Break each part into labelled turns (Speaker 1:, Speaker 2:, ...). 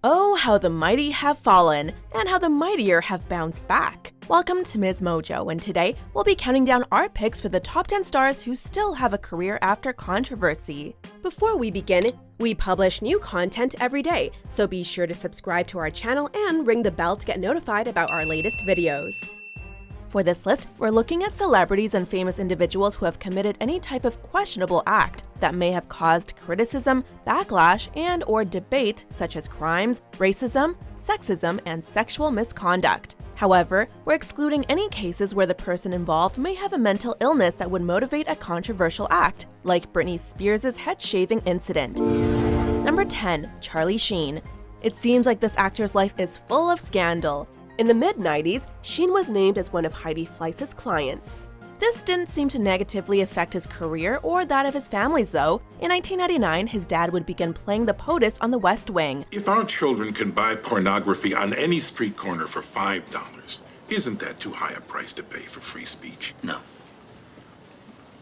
Speaker 1: Oh, how the mighty have fallen, and how the mightier have bounced back. Welcome to Ms. Mojo, and today we'll be counting down our picks for the top 10 stars who still have a career after controversy. Before we begin, we publish new content every day, so be sure to subscribe to our channel and ring the bell to get notified about our latest videos. For this list, we're looking at celebrities and famous individuals who have committed any type of questionable act that may have caused criticism, backlash, and/or debate such as crimes, racism, sexism, and sexual misconduct. However, we're excluding any cases where the person involved may have a mental illness that would motivate a controversial act, like Britney Spears' head-shaving incident. Number 10. Charlie Sheen. It seems like this actor's life is full of scandal. In the mid-90s, Sheen was named as one of Heidi Fleiss's clients. This didn't seem to negatively affect his career or that of his family's though. In 1999, his dad would begin playing the POTUS on the West Wing.
Speaker 2: If our children can buy pornography on any street corner for $5, isn't that too high a price to pay for free speech?
Speaker 3: No.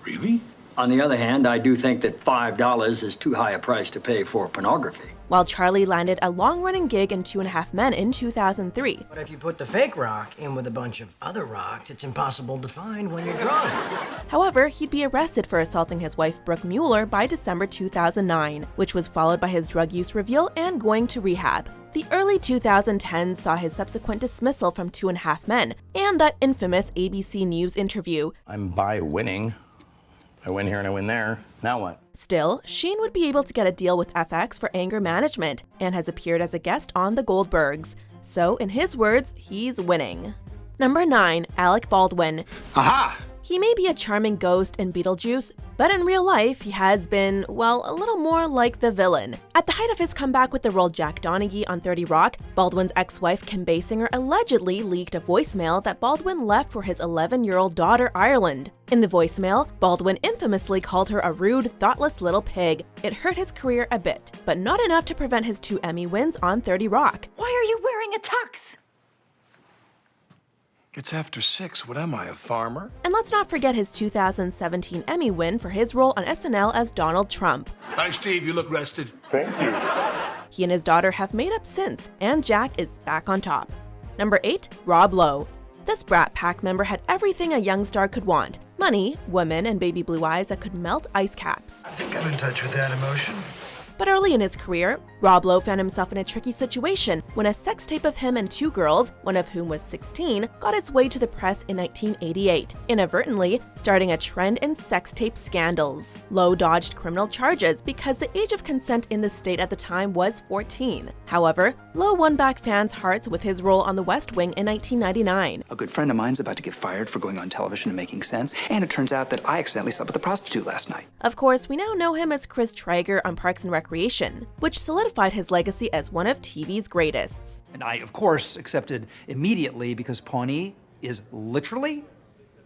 Speaker 2: Really?
Speaker 3: On the other hand, I do think that $5 is too high a price to pay for pornography.
Speaker 1: While Charlie landed a long-running gig in 2.5 Men in 2003.
Speaker 4: But if you put the fake rock in with a bunch of other rocks, it's impossible to find when you're drunk.
Speaker 1: However, he'd be arrested for assaulting his wife Brooke Mueller by December 2009, which was followed by his drug use reveal and going to rehab. The early 2010s saw his subsequent dismissal from 2.5 Men and that infamous ABC News interview.
Speaker 5: I'm by winning. I win here and I win there. Now what?
Speaker 1: Still, Sheen would be able to get a deal with FX for anger management and has appeared as a guest on The Goldbergs. So, in his words, he's winning. Number 9. Alec Baldwin.
Speaker 2: Aha!
Speaker 1: He may be a charming ghost in Beetlejuice, but in real life, he has been, well, a little more like the villain. At the height of his comeback with the role Jack Donaghy on 30 Rock, Baldwin's ex-wife Kim Basinger allegedly leaked a voicemail that Baldwin left for his 11-year-old daughter Ireland. In the voicemail, Baldwin infamously called her a rude, thoughtless little pig. It hurt his career a bit, but not enough to prevent his 2 Emmy wins on 30 Rock.
Speaker 6: Why are you wearing a tux?
Speaker 2: It's after 6. What am I, a farmer?
Speaker 1: And let's not forget his 2017 Emmy win for his role on SNL as Donald Trump.
Speaker 2: Hi, Steve. You look rested.
Speaker 7: Thank you.
Speaker 1: He and his daughter have made up since, and Jack is back on top. Number 8. Rob Lowe. This Brat Pack member had everything a young star could want. Money, women, and baby blue eyes that could melt ice caps.
Speaker 8: I think I'm in touch with that emotion.
Speaker 1: But early in his career, Rob Lowe found himself in a tricky situation when a sex tape of him and 2 girls, one of whom was 16, got its way to the press in 1988, inadvertently starting a trend in sex tape scandals. Lowe dodged criminal charges because the age of consent in the state at the time was 14. However, Lowe won back fans' hearts with his role on The West Wing in 1999.
Speaker 9: A good friend of mine's about to get fired for going on television and making sense, and it turns out that I accidentally slept with a prostitute last night.
Speaker 1: Of course, we now know him as Chris Traeger on Parks and Recreation, which solidified his legacy as one of TV's greatest.
Speaker 10: And I, of course, accepted immediately because Pawnee is literally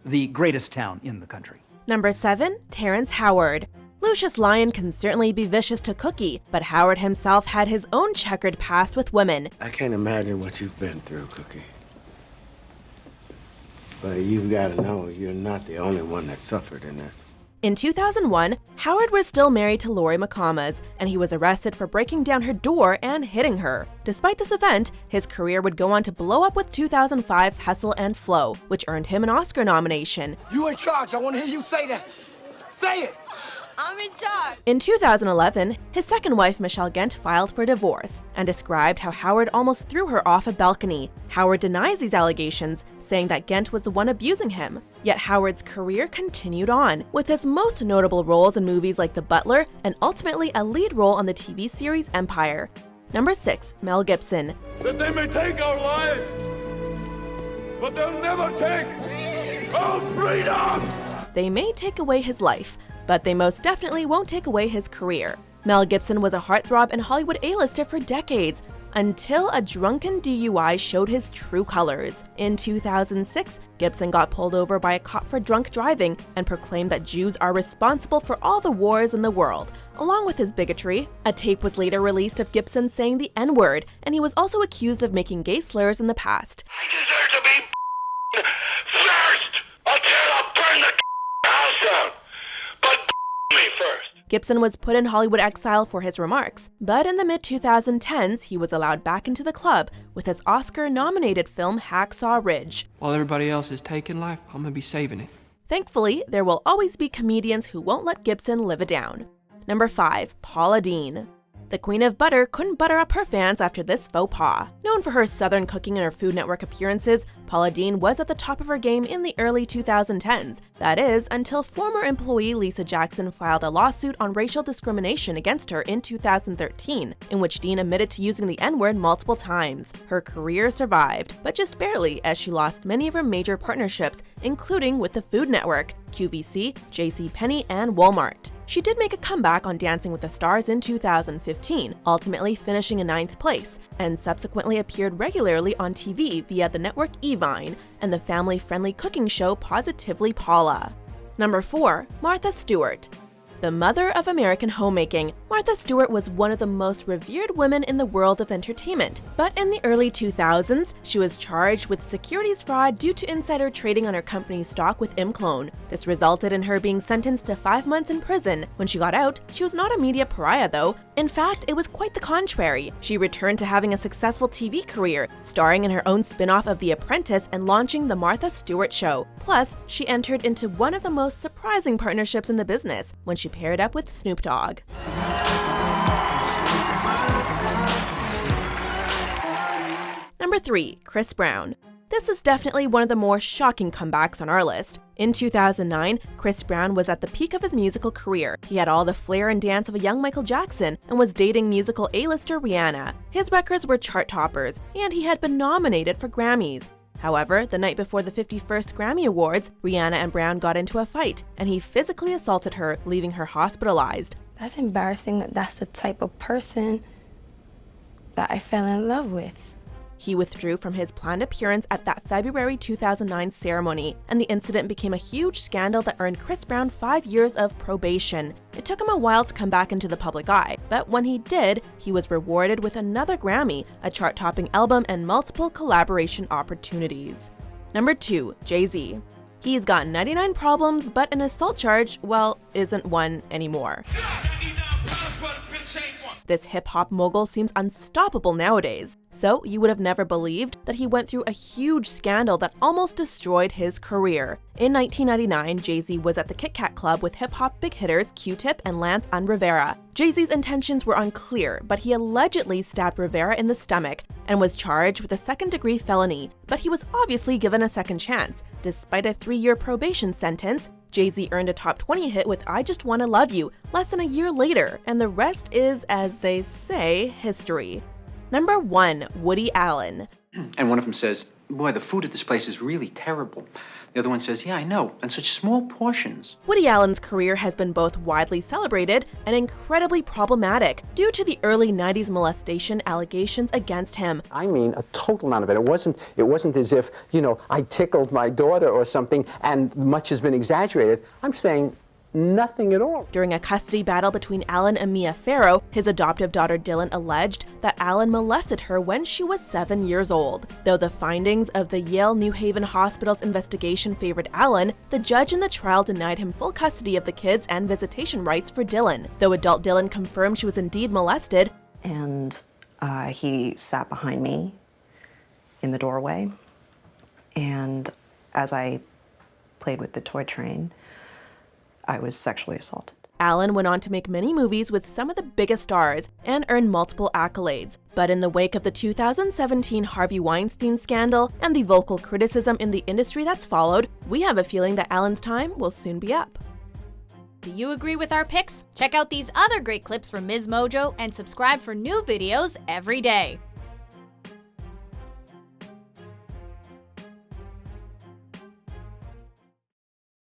Speaker 10: the greatest town in the country.
Speaker 1: Number 7. Terrence Howard. Lucius Lyon can certainly be vicious to Cookie, but Howard himself had his own checkered past with women.
Speaker 8: I can't imagine what you've been through, Cookie. But you've got to know you're not the only one that suffered in this.
Speaker 1: In 2001, Howard was still married to Lori McComas, and he was arrested for breaking down her door and hitting her. Despite this event, his career would go on to blow up with 2005's Hustle and Flow, which earned him an Oscar nomination.
Speaker 8: You in charge. I want to hear you say that. Say it!
Speaker 6: I'm in charge.
Speaker 1: In 2011, his second wife Michelle Gent filed for divorce and described how Howard almost threw her off a balcony. Howard denies these allegations, saying that Gent was the one abusing him. Yet Howard's career continued on, with his most notable roles in movies like The Butler and ultimately a lead role on the TV series Empire. Number 6. Mel Gibson.
Speaker 7: That they may take our lives, but they'll never take our freedom!
Speaker 1: They may take away his life, but they most definitely won't take away his career. Mel Gibson was a heartthrob and Hollywood A-lister for decades, until a drunken DUI showed his true colors. In 2006, Gibson got pulled over by a cop for drunk driving and proclaimed that Jews are responsible for all the wars in the world. Along with his bigotry, a tape was later released of Gibson saying the N-word, and he was also accused of making gay slurs in the past.
Speaker 7: I deserve to be first until I burn the house down. But me first.
Speaker 1: Gibson was put in Hollywood exile for his remarks, but in the mid-2010s, he was allowed back into the club with his Oscar-nominated film Hacksaw Ridge.
Speaker 11: While everybody else is taking life, I'm gonna be saving it.
Speaker 1: Thankfully, there will always be comedians who won't let Gibson live it down. Number 5. Paula Deen. The Queen of Butter couldn't butter up her fans after this faux pas. Known for her Southern cooking and her Food Network appearances, Paula Deen was at the top of her game in the early 2010s. That is, until former employee Lisa Jackson filed a lawsuit on racial discrimination against her in 2013, in which Deen admitted to using the N-word multiple times. Her career survived, but just barely, as she lost many of her major partnerships, including with the Food Network, QVC, JCPenney, and Walmart. She did make a comeback on Dancing with the Stars in 2015, ultimately finishing in 9th place, and subsequently appeared regularly on TV via the network Evine and the family-friendly cooking show Positively Paula. Number 4. Martha Stewart. The mother of American homemaking, Martha Stewart was one of the most revered women in the world of entertainment. But in the early 2000s, she was charged with securities fraud due to insider trading on her company's stock with Imclone. This resulted in her being sentenced to 5 months in prison. When she got out, she was not a media pariah though. In fact, it was quite the contrary. She returned to having a successful TV career, starring in her own spin-off of The Apprentice and launching The Martha Stewart Show. Plus, she entered into one of the most surprising partnerships in the business, when she paired up with Snoop Dogg. Number 3. Chris Brown. This is definitely one of the more shocking comebacks on our list. In 2009, Chris Brown was at the peak of his musical career. He had all the flair and dance of a young Michael Jackson and was dating musical A-lister Rihanna. His records were chart toppers, and he had been nominated for Grammys. However, the night before the 51st Grammy Awards, Rihanna and Brown got into a fight, and he physically assaulted her, leaving her hospitalized.
Speaker 12: That's embarrassing that that's the type of person that I fell in love with.
Speaker 1: He withdrew from his planned appearance at that February 2009 ceremony, and the incident became a huge scandal that earned Chris Brown 5 years of probation. It took him a while to come back into the public eye, but when he did, he was rewarded with another Grammy, a chart-topping album, and multiple collaboration opportunities. Number 2. JayZ. He's got 99 problems, but an assault charge, well, isn't one anymore. This hip-hop mogul seems unstoppable nowadays. So you would have never believed that he went through a huge scandal that almost destroyed his career. In 1999, JayZ was at the Kit Kat Club with hip-hop big hitters Q-Tip and Lance and Rivera. JayZ's intentions were unclear, but he allegedly stabbed Rivera in the stomach and was charged with a second-degree felony. But he was obviously given a second chance. Despite a 3-year probation sentence, JayZ earned a top 20 hit with I Just Wanna Love You less than a year later, and the rest is, as they say, history. Number 1. Woody Allen.
Speaker 13: And one of them says, "Boy, the food at this place is really terrible." The other one says, "Yeah, I know, and such small portions."
Speaker 1: Woody Allen's career has been both widely celebrated and incredibly problematic due to the early 90s molestation allegations against him.
Speaker 8: I mean, a total amount of it. It wasn't as if, I tickled my daughter or something and much has been exaggerated. I'm saying nothing at all.
Speaker 1: During a custody battle between Allen and Mia Farrow, his adoptive daughter Dylan alleged that Allen molested her when she was 7 years old. Though the findings of the Yale New Haven Hospital's investigation favored Allen, the judge in the trial denied him full custody of the kids and visitation rights for Dylan. Though adult Dylan confirmed she was indeed molested,
Speaker 14: and he sat behind me in the doorway, and as I played with the toy train, I was sexually assaulted.
Speaker 1: Allen went on to make many movies with some of the biggest stars and earn multiple accolades. But in the wake of the 2017 Harvey Weinstein scandal and the vocal criticism in the industry that's followed, we have a feeling that Allen's time will soon be up.
Speaker 6: Do you agree with our picks? Check out these other great clips from Ms. Mojo and subscribe for new videos every day.